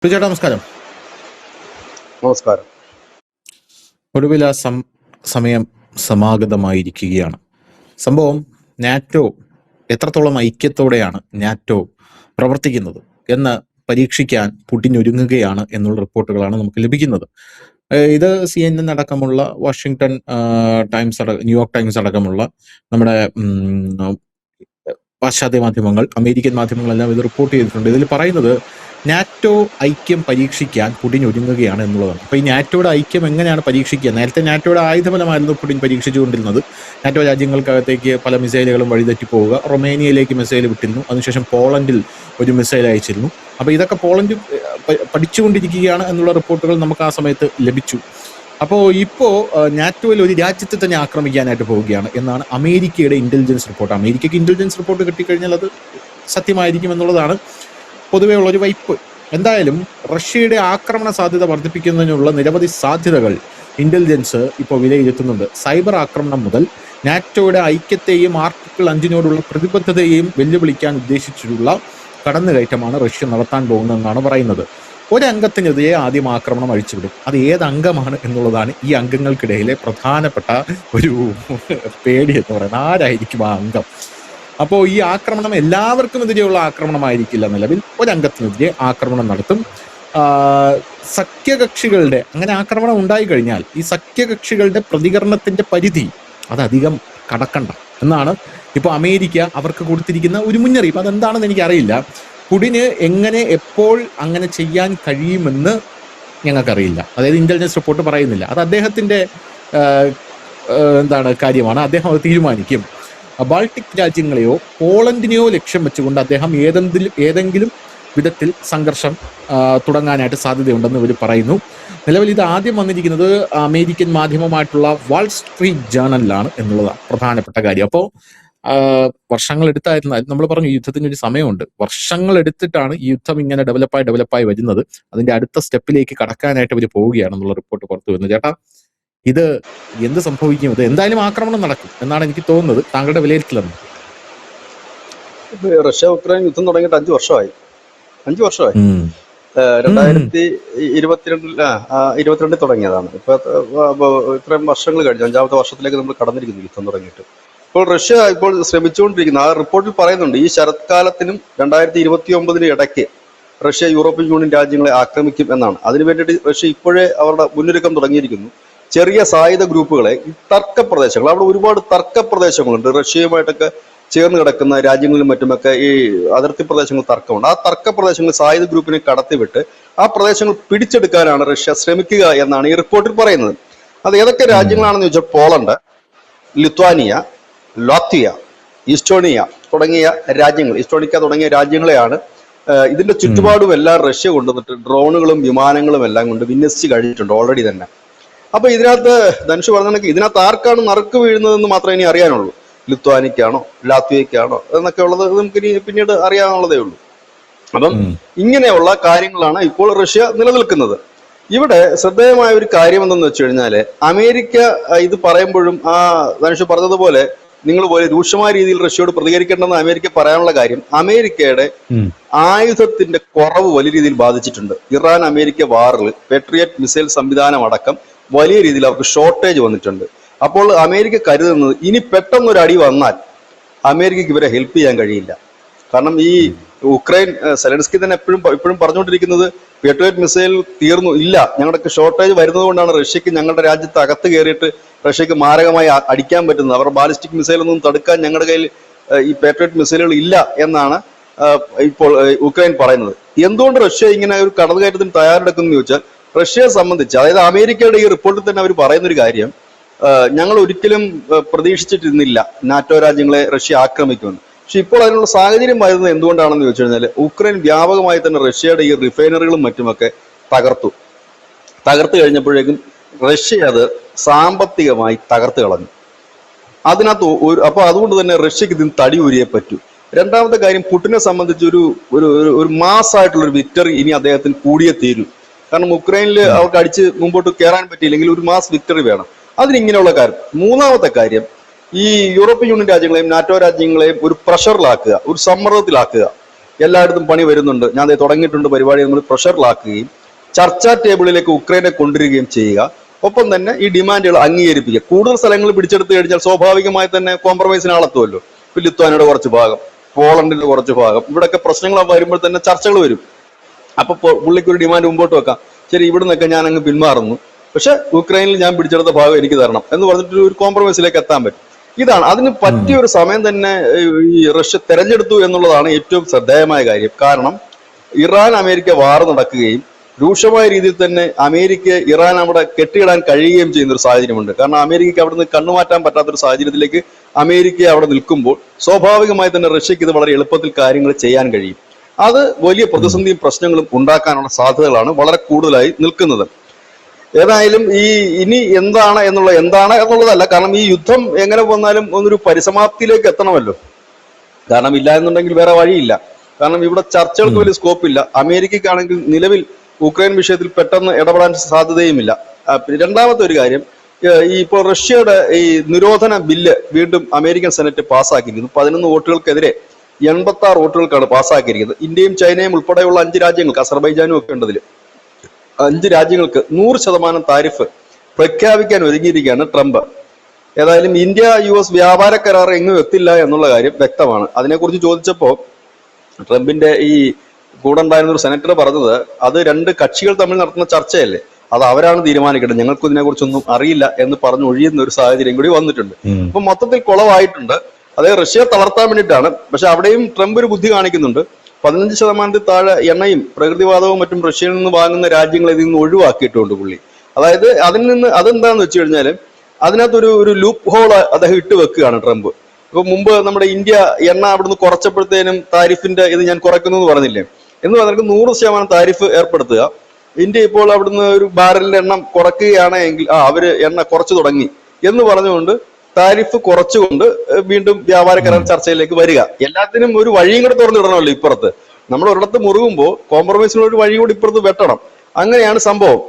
ചേട്ടാ നമസ്കാരം. നമസ്കാരം. ഒടുവിൽ ആ സമയം സമാഗതമായിരിക്കുകയാണ്. സംഭവം നാറ്റോ എത്രത്തോളം ഐക്യത്തോടെയാണ് നാറ്റോ പ്രവർത്തിക്കുന്നത് എന്ന് പരീക്ഷിക്കാൻ പുടിൻ ഒരുങ്ങുകയാണ് എന്നുള്ള റിപ്പോർട്ടുകളാണ് നമുക്ക് ലഭിക്കുന്നത്. ഇത് CNN അടക്കമുള്ള വാഷിംഗ്ടൺ ടൈംസ് ന്യൂയോർക്ക് ടൈംസ് അടക്കമുള്ള നമ്മുടെ പാശ്ചാത്യ മാധ്യമങ്ങൾ, അമേരിക്കൻ മാധ്യമങ്ങളെല്ലാം ഇത് റിപ്പോർട്ട് ചെയ്തിട്ടുണ്ട്. ഇതിൽ പറയുന്നത് നാറ്റോ ഐക്യം പരീക്ഷിക്കാൻ പുടിൻ ഒരുങ്ങുകയാണ് എന്നുള്ളതാണ്. അപ്പോൾ ഈ നാറ്റോയുടെ ഐക്യം എങ്ങനെയാണ് പരീക്ഷിക്കുക? നേരത്തെ നാറ്റോയുടെ ആയുധബലമായിരുന്നു പുടിൻ പരീക്ഷിച്ചുകൊണ്ടിരുന്നത്. നാറ്റോ രാജ്യങ്ങൾക്കകത്തേക്ക് പല മിസൈലുകളും വഴിതെറ്റി പോവുക, റൊമേനിയയിലേക്ക് മിസൈൽ വിട്ടിരുന്നു, അതിനുശേഷം പോളണ്ടിൽ ഒരു മിസൈൽ അയച്ചിരുന്നു. അപ്പോൾ ഇതൊക്കെ പോളണ്ട് പഠിച്ചുകൊണ്ടിരിക്കുകയാണ് എന്നുള്ള റിപ്പോർട്ടുകൾ നമുക്ക് ആ സമയത്ത് ലഭിച്ചു. അപ്പോൾ ഇപ്പോൾ നാറ്റോയിൽ ഒരു രാജ്യത്തെ തന്നെ ആക്രമിക്കാനായിട്ട് പോവുകയാണ് എന്നാണ് അമേരിക്കയുടെ ഇന്റലിജൻസ് റിപ്പോർട്ട്. അമേരിക്കയ്ക്ക് ഇന്റലിജൻസ് റിപ്പോർട്ട് കിട്ടിക്കഴിഞ്ഞാൽ അത് സത്യമായിരിക്കും എന്നുള്ളതാണ് പൊതുവേ ഉള്ളൊരു വൈപ്പ്. എന്തായാലും റഷ്യയുടെ ആക്രമണ സാധ്യത വർദ്ധിപ്പിക്കുന്നതിനുള്ള നിരവധി സാധ്യതകൾ ഇന്റലിജൻസ് ഇപ്പോൾ വിലയിരുത്തുന്നുണ്ട്. സൈബർ ആക്രമണം മുതൽ നാറ്റോയുടെ ഐക്യത്തെയും ആർട്ടിക്കിൾ 5 പ്രതിബദ്ധതയെയും വെല്ലുവിളിക്കാൻ ഉദ്ദേശിച്ചിട്ടുള്ള കടന്നുകയറ്റമാണ് റഷ്യ നടത്താൻ പോകുന്നതെന്നാണ് പറയുന്നത്. ഒരംഗത്തിനെതിരെ ആദ്യം ആക്രമണം അഴിച്ചുവിടും. അത് ഏത് അംഗമാണ് എന്നുള്ളതാണ് ഈ അംഗങ്ങൾക്കിടയിലെ പ്രധാനപ്പെട്ട ഒരു പേടി എന്ന് പറയുന്നത്. ആരായിരിക്കും ആ അംഗം? അപ്പോൾ ഈ ആക്രമണം എല്ലാവർക്കും എതിരെയുള്ള ആക്രമണമായിരിക്കില്ല. നിലവിൽ ഒരംഗത്തിനെതിരെ ആക്രമണം നടത്തും. സഖ്യകക്ഷികളുടെ അങ്ങനെ ആക്രമണം ഉണ്ടായി കഴിഞ്ഞാൽ ഈ സഖ്യകക്ഷികളുടെ പ്രതികരണത്തിന്റെ പരിധി അതധികം കടക്കണ്ട എന്നാണ് ഇപ്പോൾ അമേരിക്ക അവർക്ക് കൊടുത്തിരിക്കുന്ന ഒരു മുന്നറിയിപ്പ്. അതെന്താണെന്ന് എനിക്കറിയില്ല. പുടിന് എങ്ങനെ എപ്പോൾ അങ്ങനെ ചെയ്യാൻ കഴിയുമെന്ന് ഞങ്ങൾക്കറിയില്ല. അതായത് ഇന്റലിജൻസ് റിപ്പോർട്ട് പറയുന്നില്ല. അത് അദ്ദേഹത്തിന്റെ കാര്യമാണ്. അദ്ദേഹം അത് തീരുമാനിക്കും. ബാൾട്ടിക് രാജ്യങ്ങളെയോ പോളണ്ടിനെയോ ലക്ഷ്യം വെച്ചുകൊണ്ട് അദ്ദേഹം ഏതെങ്കിലും വിധത്തിൽ സംഘർഷം തുടങ്ങാനായിട്ട് സാധ്യതയുണ്ടെന്ന് ഇവർ പറയുന്നു. നിലവിൽ ഇത് ആദ്യം വന്നിരിക്കുന്നത് അമേരിക്കൻ മാധ്യമമായിട്ടുള്ള വാൾ സ്ട്രീറ്റ് ജേർണലിലാണ് എന്നുള്ളതാണ് പ്രധാനപ്പെട്ട കാര്യം. അപ്പോൾ വർഷങ്ങൾ എടുത്തായിരുന്നാൽ നമ്മൾ പറഞ്ഞു യുദ്ധത്തിന് ഒരു സമയമുണ്ട്. വർഷങ്ങൾ എടുത്തിട്ടാണ് ഈ യുദ്ധം ഇങ്ങനെ ഡെവലപ്പായി വരുന്നത്. അതിന്റെ അടുത്ത സ്റ്റെപ്പിലേക്ക് കടക്കാനായിട്ട് ഇവർ പോവുകയാണെന്നുള്ള റിപ്പോർട്ട് പുറത്തു വരുന്നത്. ചേട്ടാ, ഇത് എന്ത് സംഭവിക്കും? ഇത് എന്തായാലും ആക്രമണം നടക്കും എന്നാണ് എനിക്ക് തോന്നുന്നത്. താങ്കളുടെ വിലയിരുത്തലെന്ന്? റഷ്യ ഉക്രൈൻ യുദ്ധം തുടങ്ങിയിട്ട് 5 വർഷമായി. 5 വർഷമായി. 2022 തുടങ്ങിയതാണ്. ഇപ്പൊ ഇത്രയും വർഷങ്ങൾ കഴിഞ്ഞു. 5ാമത്തെ വർഷത്തിലേക്ക് നമ്മൾ കടന്നിരിക്കുന്നു യുദ്ധം തുടങ്ങിയിട്ട്. ഇപ്പോൾ റഷ്യ ഇപ്പോൾ ശ്രമിച്ചുകൊണ്ടിരിക്കുന്ന, ആ റിപ്പോർട്ടിൽ പറയുന്നുണ്ട്, ഈ ശരത്കാലത്തിനും 2029 ഇടയ്ക്ക് റഷ്യ യൂറോപ്യൻ യൂണിയൻ രാജ്യങ്ങളെ ആക്രമിക്കും എന്നാണ്. അതിനു വേണ്ടിയിട്ട് റഷ്യ ഇപ്പോഴേ അവരുടെ മുന്നൊരുക്കം തുടങ്ങിയിരിക്കുന്നു. ചെറിയ സായുധ ഗ്രൂപ്പുകളെ, ഈ തർക്ക പ്രദേശങ്ങൾ, അവിടെ ഒരുപാട് തർക്ക പ്രദേശങ്ങളുണ്ട്. റഷ്യയുമായിട്ടൊക്കെ ചേർന്ന് കിടക്കുന്ന രാജ്യങ്ങളിലും മറ്റുമൊക്കെ ഈ അതിർത്തി പ്രദേശങ്ങൾ തർക്കമുണ്ട്. ആ തർക്ക പ്രദേശങ്ങളിൽ സായുധ ഗ്രൂപ്പിനെ കടത്തിവിട്ട് ആ പ്രദേശങ്ങൾ പിടിച്ചെടുക്കാനാണ് റഷ്യ ശ്രമിക്കുക എന്നാണ് ഈ റിപ്പോർട്ടിൽ പറയുന്നത്. അത് ഏതൊക്കെ രാജ്യങ്ങളാണെന്ന് ചോദിച്ചാൽ പോളണ്ട്, ലിത്വാനിയ, ലാത്വിയ, ഈസ്റ്റോണിയ തുടങ്ങിയ രാജ്യങ്ങളെയാണ് ഇതിന്റെ ചുറ്റുപാടും എല്ലാം റഷ്യ കൊണ്ടുവന്നിട്ട് ഡ്രോണുകളും വിമാനങ്ങളും എല്ലാം കൊണ്ട് വിന്യസിച്ച് കഴിഞ്ഞിട്ടുണ്ട് ഓൾറെഡി തന്നെ. അപ്പൊ ഇതിനകത്ത് ധനുഷ് പറഞ്ഞ ഇതിനകത്ത് ആർക്കാണ് നറുക്ക് വീഴുന്നതെന്ന് മാത്രമേ ഇനി അറിയാനുള്ളൂ. ലിത്വാനിക്കാണോ ലാത്വിയക്കാണോ എന്നൊക്കെ ഉള്ളത് നമുക്ക് ഇനി പിന്നീട് അറിയാനുള്ളതേ ഉള്ളൂ. അപ്പം ഇങ്ങനെയുള്ള കാര്യങ്ങളാണ് ഇപ്പോൾ റഷ്യ നിലനിൽക്കുന്നത്. ഇവിടെ ശ്രദ്ധേയമായ ഒരു കാര്യം എന്തെന്ന് വെച്ച് കഴിഞ്ഞാല്, അമേരിക്ക ഇത് പറയുമ്പോഴും ആ ധനുഷ് പറഞ്ഞതുപോലെ നിങ്ങൾ പോലെ രൂക്ഷമായ രീതിയിൽ റഷ്യയോട് പ്രതികരിക്കേണ്ടെന്ന് അമേരിക്ക പറയാനുള്ള കാര്യം, അമേരിക്കയുടെ ആയുധത്തിന്റെ കുറവ് വലിയ രീതിയിൽ ബാധിച്ചിട്ടുണ്ട്. ഇറാൻ അമേരിക്ക വാറിൽ പേട്രിയറ്റ് മിസൈൽ സംവിധാനം അടക്കം വലിയ രീതിയിൽ അവർക്ക് ഷോർട്ടേജ് വന്നിട്ടുണ്ട്. അപ്പോൾ അമേരിക്ക കരുതുന്നത് ഇനി പെട്ടെന്നൊരു അടി വന്നാൽ അമേരിക്കക്ക് ഇവരെ ഹെൽപ്പ് ചെയ്യാൻ കഴിയില്ല. കാരണം ഈ ഉക്രൈൻ സെലൻസ്കി തന്നെ ഇപ്പോഴും പറഞ്ഞുകൊണ്ടിരിക്കുന്നത് പേട്രിയറ്റ് മിസൈൽ തീർന്നു ഇല്ല, ഞങ്ങളുടെ ഷോർട്ടേജ് വരുന്നത് കൊണ്ടാണ് റഷ്യക്ക് ഞങ്ങളുടെ രാജ്യത്ത് അകത്ത് കയറിയിട്ട് റഷ്യക്ക് മാരകമായി അടിക്കാൻ പറ്റുന്നത്. അവർ ബാലിസ്റ്റിക് മിസൈലൊന്നും തടുക്കാൻ ഞങ്ങളുടെ കയ്യിൽ ഈ പേട്രിയറ്റ് മിസൈലുകൾ ഇല്ല എന്നാണ് ഇപ്പോൾ ഉക്രൈൻ പറയുന്നത്. എന്തുകൊണ്ട് റഷ്യ ഇങ്ങനെ ഒരു കടന്നുകയറ്റത്തിന് തയ്യാറെടുക്കുന്നു ചോദിച്ചാൽ, റഷ്യയെ സംബന്ധിച്ച്, അതായത് അമേരിക്കയുടെ ഈ റിപ്പോർട്ടിൽ തന്നെ അവർ പറയുന്നൊരു കാര്യം, ഞങ്ങൾ ഒരിക്കലും പ്രതീക്ഷിച്ചിട്ടിരുന്നില്ല നാറ്റോ രാജ്യങ്ങളെ റഷ്യ ആക്രമിക്കുമെന്ന്. പക്ഷെ ഇപ്പോൾ അതിനുള്ള സാഹചര്യം വരുന്നത് എന്തുകൊണ്ടാണെന്ന് ചോദിച്ചു കഴിഞ്ഞാൽ, ഉക്രൈൻ വ്യാപകമായി തന്നെ റഷ്യയുടെ ഈ റിഫൈനറികളും മറ്റുമൊക്കെ തകർത്തു കഴിഞ്ഞപ്പോഴേക്കും റഷ്യ അത് സാമ്പത്തികമായി തകർത്ത് കളഞ്ഞു. അതിനകത്ത് അപ്പൊ അതുകൊണ്ട് തന്നെ റഷ്യക്ക് ഇതിന് തടി ഊരിയേ പറ്റൂ. രണ്ടാമത്തെ കാര്യം, പുടിനെ സംബന്ധിച്ച് ഒരു മാസമായിട്ടുള്ള ഒരു വിക്ടറി ഇനി അദ്ദേഹത്തിന് കൂടിയേ തീരൂ. കാരണം ഉക്രൈനിൽ അവർക്ക് അടിച്ച് മുമ്പോട്ട് കയറാൻ പറ്റിയില്ലെങ്കിൽ ഒരു മാസ് വിക്ടറി വേണം. അതിനിങ്ങനെയുള്ള കാര്യം. മൂന്നാമത്തെ കാര്യം, ഈ യൂറോപ്യൻ യൂണിയൻ രാജ്യങ്ങളെയും നാറ്റോ രാജ്യങ്ങളെയും ഒരു പ്രഷറിലാക്കുക, ഒരു സമ്മർദ്ദത്തിലാക്കുക. എല്ലായിടത്തും പണി വരുന്നുണ്ട്, ഞാൻ ദേ തുടങ്ങിയിട്ടുണ്ട് പരിപാടി, നമ്മൾ പ്രഷറിലാക്കുകയും ചർച്ചാ ടേബിളിലേക്ക് ഉക്രൈനെ കൊണ്ടുവരികയും ചെയ്യുക. ഒപ്പം തന്നെ ഈ ഡിമാൻഡുകൾ അംഗീകരിപ്പിക്കുക. കൂടുതൽ സ്ഥലങ്ങൾ പിടിച്ചെടുത്ത് കഴിഞ്ഞാൽ സ്വാഭാവികമായി തന്നെ കോംപ്രമൈസിന് ആളെത്തുമല്ലോ. ഇപ്പൊ ലിത്വാനിയുടെ കുറച്ച് ഭാഗം, പോളണ്ടിന്റെ കുറച്ച് ഭാഗം, ഇവിടെയൊക്കെ പ്രശ്നങ്ങൾ വരുമ്പോൾ തന്നെ ചർച്ചകൾ വരും. അപ്പൊ പുള്ളിക്ക് ഒരു ഡിമാൻഡ് മുമ്പോട്ട് വെക്കാം, ശരി ഇവിടെ നിന്നൊക്കെ ഞാൻ അങ്ങ് പിന്മാറുന്നു, പക്ഷെ ഉക്രൈനിൽ ഞാൻ പിടിച്ചെടുത്ത ഭാഗം എനിക്ക് തരണം എന്ന് പറഞ്ഞിട്ട് ഒരു കോംപ്രമൈസിലേക്ക് എത്താൻ പറ്റും. ഇതാണ് അതിന് പറ്റിയ ഒരു സമയം തന്നെ ഈ റഷ്യ തെരഞ്ഞെടുത്തു എന്നുള്ളതാണ് ഏറ്റവും ശ്രദ്ധേയമായ കാര്യം. കാരണം ഇറാൻ അമേരിക്ക വാർ നടക്കുകയും രൂക്ഷമായ രീതിയിൽ തന്നെ അമേരിക്ക ഇറാൻ അവിടെ കെട്ടിയിടാൻ കഴിയുകയും ചെയ്യുന്ന ഒരു സാഹചര്യമുണ്ട്. കാരണം അമേരിക്കയ്ക്ക് അവിടെ നിന്ന് കണ്ണുമാറ്റാൻ പറ്റാത്തൊരു സാഹചര്യത്തിലേക്ക് അമേരിക്ക അവിടെ നിൽക്കുമ്പോൾ സ്വാഭാവികമായി തന്നെ റഷ്യക്ക് ഇത് വളരെ എളുപ്പത്തിൽ കാര്യങ്ങൾ ചെയ്യാൻ കഴിയും. അത് വലിയ പ്രതിസന്ധിയും പ്രശ്നങ്ങളും ഉണ്ടാക്കാനുള്ള സാധ്യതകളാണ് വളരെ കൂടുതലായി നിൽക്കുന്നത്. ഏതായാലും ഇനി എന്താണ് എന്നുള്ളതല്ല, കാരണം ഈ യുദ്ധം എങ്ങനെ വന്നാലും ഒന്നൊരു പരിസമാപ്തിയിലേക്ക് എത്തണമല്ലോ. കാരണം ഇല്ല എന്നുണ്ടെങ്കിൽ വേറെ വഴിയില്ല. കാരണം ഇവിടെ ചർച്ചകൾക്ക് വലിയ സ്കോപ്പില്ല. അമേരിക്കയ്ക്കാണെങ്കിൽ നിലവിൽ ഉക്രൈൻ വിഷയത്തിൽ പെട്ടെന്ന് ഇടപെടാൻ സാധ്യതയുമില്ല. രണ്ടാമത്തെ ഒരു കാര്യം, ഇപ്പോൾ റഷ്യയുടെ ഈ നിരോധന ബില്ല് വീണ്ടും അമേരിക്കൻ സെനറ്റ് പാസ്സാക്കിയിരിക്കുന്നു. 11 വോട്ടുകൾക്കെതിരെ 86 വോട്ടുകൾക്കാണ് പാസ്സാക്കിയിരിക്കുന്നത്. ഇന്ത്യയും ചൈനയും ഉൾപ്പെടെയുള്ള 5 രാജ്യങ്ങൾക്ക്, അസർബൈജാനും ഒക്കെ ഉണ്ട് അതിൽ, 5 രാജ്യങ്ങൾക്ക് 100% താരിഫ് പ്രഖ്യാപിക്കാൻ ഒരുങ്ങിയിരിക്കുകയാണ് ട്രംപ്. ഏതായാലും ഇന്ത്യ US വ്യാപാര കരാർ എങ്ങും എത്തില്ല എന്നുള്ള കാര്യം വ്യക്തമാണ്. അതിനെക്കുറിച്ച് ചോദിച്ചപ്പോൾ ട്രംപിന്റെ ഈ കൂടെ ഉണ്ടായിരുന്ന ഒരു സെനറ്റർ പറഞ്ഞത്, അത് 2 കക്ഷികൾ തമ്മിൽ നടത്തുന്ന ചർച്ചയല്ലേ, അത് അവരാണ് തീരുമാനിക്കേണ്ടത്, ഞങ്ങൾക്ക് ഇതിനെക്കുറിച്ചൊന്നും അറിയില്ല എന്ന് പറഞ്ഞ് ഒഴിയുന്ന ഒരു സാഹചര്യം കൂടി വന്നിട്ടുണ്ട്. അപ്പൊ മൊത്തത്തിൽ കുളവായിട്ടുണ്ട്. അതായത് റഷ്യയെ തളർത്താൻ വേണ്ടിയിട്ടാണ്. പക്ഷെ അവിടെയും ട്രംപ് ഒരു ബുദ്ധി കാണിക്കുന്നുണ്ട്. 15% താഴെ എണ്ണയും പ്രകൃതിവാതകവും മറ്റും റഷ്യയിൽ നിന്ന് വാങ്ങുന്ന രാജ്യങ്ങളെ ഇതിൽ നിന്ന് ഒഴിവാക്കിയിട്ടുണ്ട് പുള്ളി. അതായത് അതിൽ നിന്ന് അതെന്താന്ന് വെച്ച് കഴിഞ്ഞാൽ അതിനകത്തൊരു ലൂപ്പ് ഹോൾ അദ്ദേഹം ഇട്ട് വെക്കുകയാണ് ട്രംപ്. ഇപ്പൊ മുമ്പ് നമ്മുടെ ഇന്ത്യ എണ്ണ അവിടുന്ന് കുറച്ചപ്പോഴത്തേനും താരിഫിന്റെ ഇത് ഞാൻ കുറയ്ക്കുന്നു എന്ന് പറഞ്ഞില്ലേ, എന്ന് പറഞ്ഞാൽ 100% താരിഫ് ഏർപ്പെടുത്തുക. ഇന്ത്യ ഇപ്പോൾ അവിടുന്ന് ഒരു ബാരലിന്റെ എണ്ണം കുറയ്ക്കുകയാണ് എങ്കിൽ അവര് എണ്ണ കുറച്ചു തുടങ്ങി എന്ന് പറഞ്ഞുകൊണ്ട് താരിഫ് കുറച്ചുകൊണ്ട് വീണ്ടും വ്യാപാര കരാർ ചർച്ചയിലേക്ക് വരിക. എല്ലാത്തിനും ഒരു വഴിയും കൂടെ തുറന്നിടണമല്ലോ ഇപ്പുറത്ത്. നമ്മൾ ഒരിടത്ത് മുറുകുമ്പോൾ കോംപ്രമൈസിനുള്ള ഒരു വഴി കൂടി ഇപ്പുറത്ത് വെട്ടണം. അങ്ങനെയാണ് സംഭവം.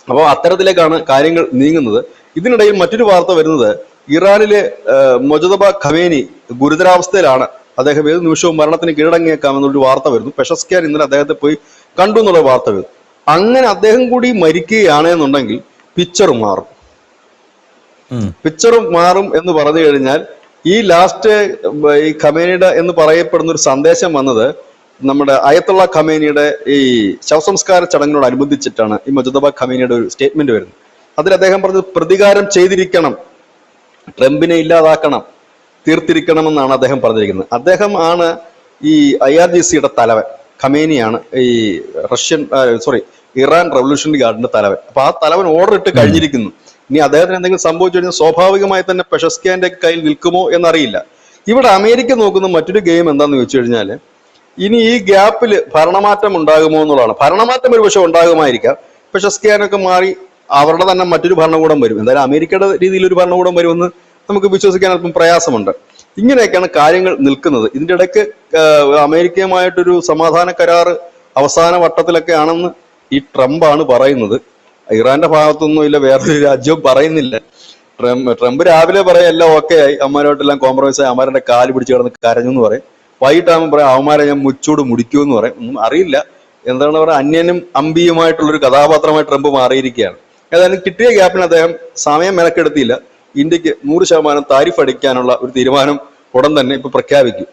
അപ്പോൾ അത്തരത്തിലേക്കാണ് കാര്യങ്ങൾ നീങ്ങുന്നത്. ഇതിനിടയിൽ മറ്റൊരു വാർത്ത വരുന്നത്, ഇറാനിലെ മൊജതബ ഖമേനി ഗുരുതരാവസ്ഥയിലാണ്, അദ്ദേഹം ഏത് നിമിഷവും മരണത്തിന് കീഴടങ്ങിയേക്കാമെന്നൊരു വാർത്ത വരുന്നു. പെഷസ്ക്യാൻ ഇന്നലെ അദ്ദേഹത്തെ പോയി കണ്ടു എന്നുള്ള വാർത്ത വരുന്നു. അങ്ങനെ അദ്ദേഹം കൂടി മരിക്കുകയാണ് എന്നുണ്ടെങ്കിൽ പിക്ചറും മാറും എന്ന് പറഞ്ഞു കഴിഞ്ഞാൽ ഈ ലാസ്റ്റ് ഈ ഖമേനിയുടെ എന്ന് പറയപ്പെടുന്ന ഒരു സന്ദേശം വന്നത് നമ്മുടെ അയത്തുള്ള ഖമേനിയുടെ ഈ ശവസംസ്കാര ചടങ്ങിനോടനുബന്ധിച്ചിട്ടാണ് ഈ മൊജതബ ഖമേനിയുടെ ഒരു സ്റ്റേറ്റ്മെന്റ് വരുന്നത്. അതിൽ അദ്ദേഹം പറഞ്ഞത് പ്രതികാരം ചെയ്തിരിക്കണം, ട്രംപിനെ ഇല്ലാതാക്കണം, തീർത്തിരിക്കണമെന്നാണ് അദ്ദേഹം പറഞ്ഞിരിക്കുന്നത്. അദ്ദേഹം ആണ് ഈ IRGCയുടെ തലവൻ. ഖമേനിയാണ് ഈ ഇറാൻ റവല്യൂഷണറി ഗാർഡിന്റെ തലവൻ. അപ്പൊ ആ തലവൻ ഓർഡർ ഇട്ട് കഴിഞ്ഞിരിക്കുന്നു. ഇനി അദ്ദേഹത്തിന് എന്തെങ്കിലും സംഭവിച്ചു കഴിഞ്ഞാൽ സ്വാഭാവികമായി തന്നെ പെഷസ്ക്യാന്റെ കയ്യിൽ നിൽക്കുമോ എന്നറിയില്ല. ഇവിടെ അമേരിക്ക നോക്കുന്ന മറ്റൊരു ഗെയിം എന്താന്ന് ചോദിച്ചു കഴിഞ്ഞാൽ, ഇനി ഈ ഗ്യാപ്പിൽ ഭരണമാറ്റം ഉണ്ടാകുമോ എന്നുള്ളതാണ്. ഭരണമാറ്റം ഒരു പക്ഷെ ഉണ്ടാകുമായിരിക്കാം. പെഷസ്ക്യാനൊക്കെ മാറി അവരുടെ തന്നെ മറ്റൊരു ഭരണകൂടം വരും. എന്തായാലും അമേരിക്കയുടെ രീതിയിൽ ഒരു ഭരണകൂടം വരുമെന്ന് നമുക്ക് വിശ്വസിക്കാൻ അല്പം പ്രയാസമുണ്ട്. ഇങ്ങനെയൊക്കെയാണ് കാര്യങ്ങൾ നിൽക്കുന്നത്. ഇതിന്റെ ഇടയ്ക്ക് അമേരിക്കയുമായിട്ടൊരു സമാധാന കരാർ അവസാന വട്ടത്തിലൊക്കെ ആണെന്ന് ഈ ട്രംപാണ് പറയുന്നത്. ഇറാന്റെ ഭാഗത്തൊന്നും ഇല്ല, വേറൊരു രാജ്യവും പറയുന്നില്ല. ട്രംപ് രാവിലെ പറയാം എല്ലാം ഓക്കെ ആയി, അമ്മാരോട്ടെല്ലാം കോംപ്രമൈസ് ആയി, അമ്മാരുടെ കാല് പിടിച്ച് കിടന്ന് കരഞ്ഞു എന്ന് പറയും. വൈകിട്ടാകുമ്പോൾ പറയാം അവന്മാരെ ഞാൻ മുച്ചൂട് മുടിക്കൂ എന്ന് പറയും. ഒന്നും അറിയില്ല. എന്താണ് പറയുക, അന്യനും അമ്പിയുമായിട്ടുള്ളൊരു കഥാപാത്രമായി ട്രംപ് മാറിയിരിക്കുകയാണ്. ഏതായാലും കിട്ടിയ ഗ്യാപ്പിന് അദ്ദേഹം സമയം മെനക്കെടുത്തിയില്ല. ഇന്ത്യക്ക് 100% താരിഫ് അടിക്കാനുള്ള ഒരു തീരുമാനം ഉടൻ തന്നെ ഇപ്പൊ പ്രഖ്യാപിക്കും.